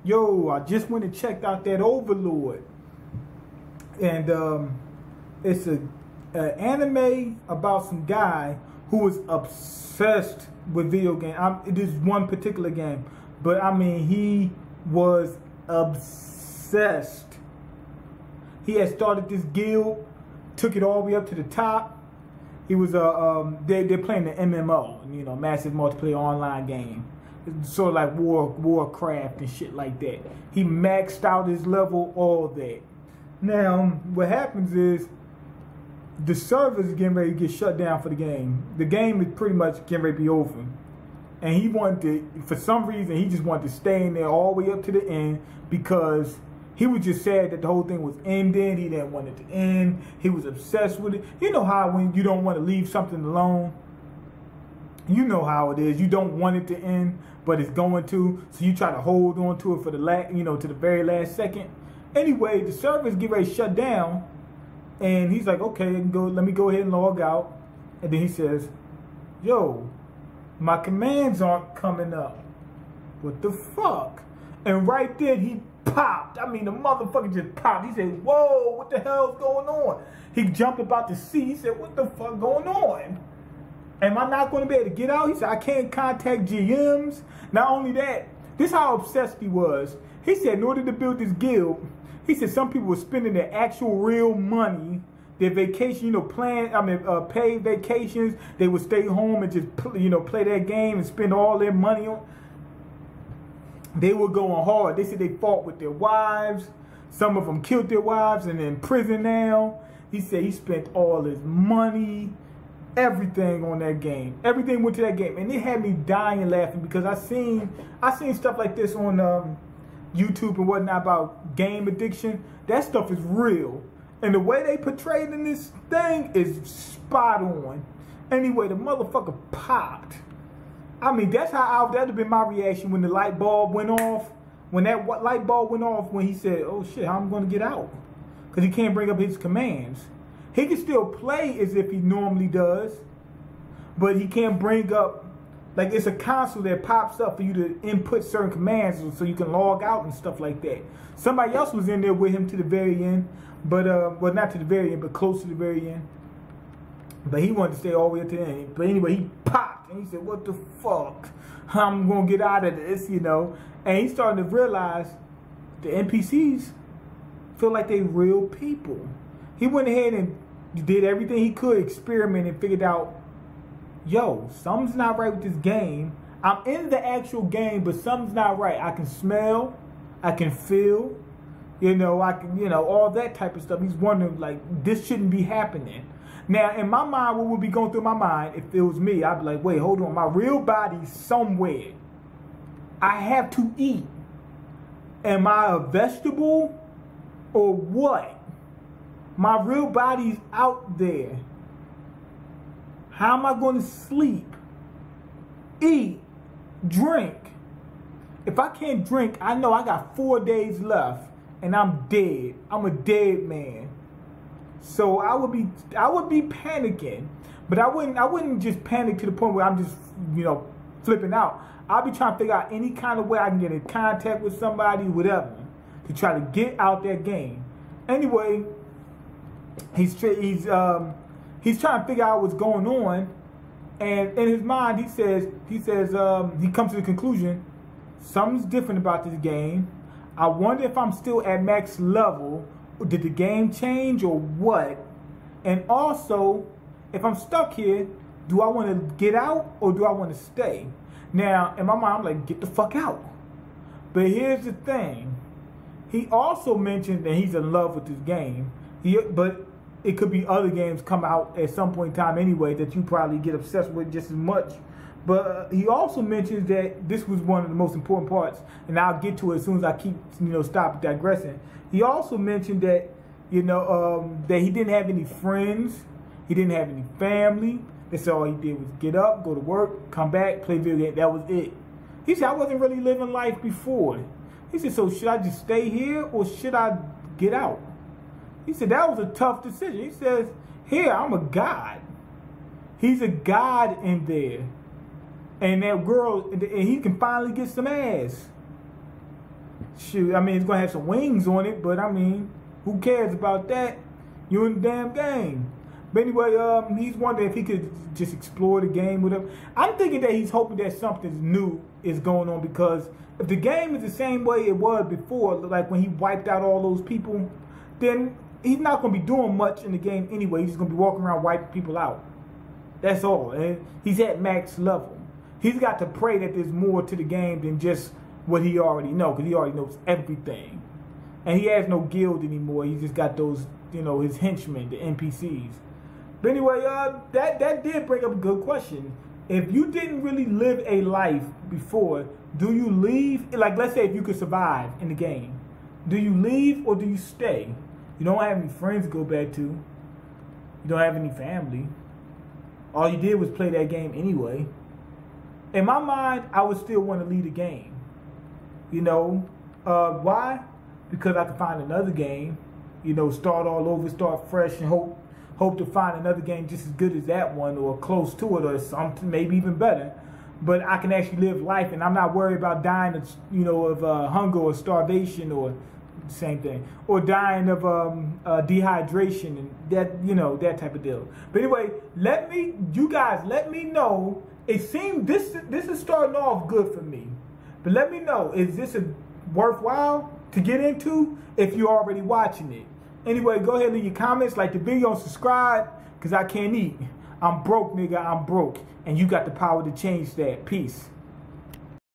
Yo, I just went and checked out that Overlord, and it's a anime about some guy who was obsessed with video game. It is one particular game, but I mean he was obsessed. He had started this guild, took it all the way up to the top. He was they're playing the MMO, you know, massive multiplayer online game. It's sort of like Warcraft and shit like that. He maxed out his level, all that. Now, what happens is the servers are getting ready to get shut down for the game. The game is pretty much getting ready to be over. And he wanted to, for some reason, he just wanted to stay in there all the way up to the end because he was just sad that the whole thing was ending. He didn't want it to end. He was obsessed with it. You know how when you don't want to leave something alone, you know how it is. You don't want it to end, but it's going to, so you try to hold on to it for the to the very last second. Anyway, the servers get ready to shut down, and he's like, okay, let me go ahead and log out. And then he says, yo, my commands aren't coming up. What the fuck? And right then he popped. I mean, the motherfucker just popped. He said, whoa, what the hell's going on? He jumped about the seat. He said, what the fuck going on? Am I not going to be able to get out? He said, I can't contact GMs. Not only that, this is how obsessed he was. He said, in order to build this guild, he said some people were spending their actual real money, their vacation, paid vacations. They would stay home and just, play their game and spend all their money on. They were going hard. They said they fought with their wives. Some of them killed their wives and in prison now. He said he spent all his money, everything on that game. Everything went to that game. And it had me dying laughing because I seen stuff like this on YouTube and whatnot about game addiction. That stuff is real. And the way they portrayed in this thing is spot on. Anyway, the motherfucker popped. I mean, that'd have been my reaction when the light bulb went off. When that light bulb went off, when he said, oh shit, how am I going to get out? Because he can't bring up his commands. He can still play as if he normally does, but he can't bring up, like it's a console that pops up for you to input certain commands so you can log out and stuff like that. Somebody else was in there with him to the very end, but, well, not to the very end, but close to the very end. But he wanted to stay all the way up to the end. But anyway, he popped and he said, what the fuck? I'm going to get out of this, And he started to realize the NPCs feel like they real people. He went ahead and did everything he could, experiment, and figured out, yo, something's not right with this game. I'm in the actual game, but something's not right. I can smell, I can feel, I can, all that type of stuff. He's wondering, like, this shouldn't be happening. Now, in my mind, what would be going through my mind if it was me? I'd be like, wait, hold on. My real body's somewhere. I have to eat. Am I a vegetable or what? My real body's out there. How am I going to sleep, eat, drink? If I can't drink, I know I got 4 days left and I'm dead. I'm a dead man. So I would be panicking, but I wouldn't just panic to the point where I'm just, flipping out. I'll be trying to figure out any kind of way I can get in contact with somebody, whatever, to try to get out that game. Anyway, he's trying to figure out what's going on, and in his mind he comes to the conclusion, something's different about this game. I wonder if I'm still at max level. Did the game change or what? And also, if I'm stuck here, do I want to get out or do I want to stay? Now, in my mind, I'm like, get the fuck out. But here's the thing. He also mentioned that he's in love with this game. But it could be other games come out at some point in time anyway that you probably get obsessed with just as much. But he also mentions that this was one of the most important parts, and I'll get to it as soon as I keep, stop digressing. He also mentioned that, that he didn't have any friends, he didn't have any family. They said all he did was get up, go to work, come back, play video games. That was it. He said, I wasn't really living life before. He said, so should I just stay here or should I get out? He said, that was a tough decision. He says, here, I'm a god. He's a god in there. And that girl, and he can finally get some ass. Shoot, I mean, it's gonna have some wings on it, but I mean, who cares about that? You're in the damn game. But anyway, he's wondering if he could just explore the game with him. I'm thinking that he's hoping that something new is going on, because if the game is the same way it was before, like when he wiped out all those people, then he's not going to be doing much in the game anyway. He's just going to be walking around wiping people out. That's all. And he's at max level. He's got to pray that there's more to the game than just what he already knows, because he already knows everything. And he has no guild anymore. He's just got those, you know, his henchmen, the NPCs. But anyway, that did bring up a good question. If you didn't really live a life before, do you leave? Like, let's say if you could survive in the game, do you leave or do you stay? You don't have any friends to go back to. You don't have any family. All you did was play that game anyway. In my mind, I would still want to leave the game. You know, why? Because I could find another game, you know, start all over, start fresh, and hope to find another game just as good as that one, or close to it, or something maybe even better. But I can actually live life, and I'm not worried about dying of, you know, of hunger or starvation, or same thing, or dying of dehydration and that, you know, that type of deal. But anyway, you guys let me know. It seemed this is starting off good for me, but let me know, is this a worthwhile to get into if you're already watching it? Anyway, go ahead and leave your comments, like the video, and subscribe, because I can't eat. I'm broke, nigga, I'm broke. And you got the power to change that. Peace.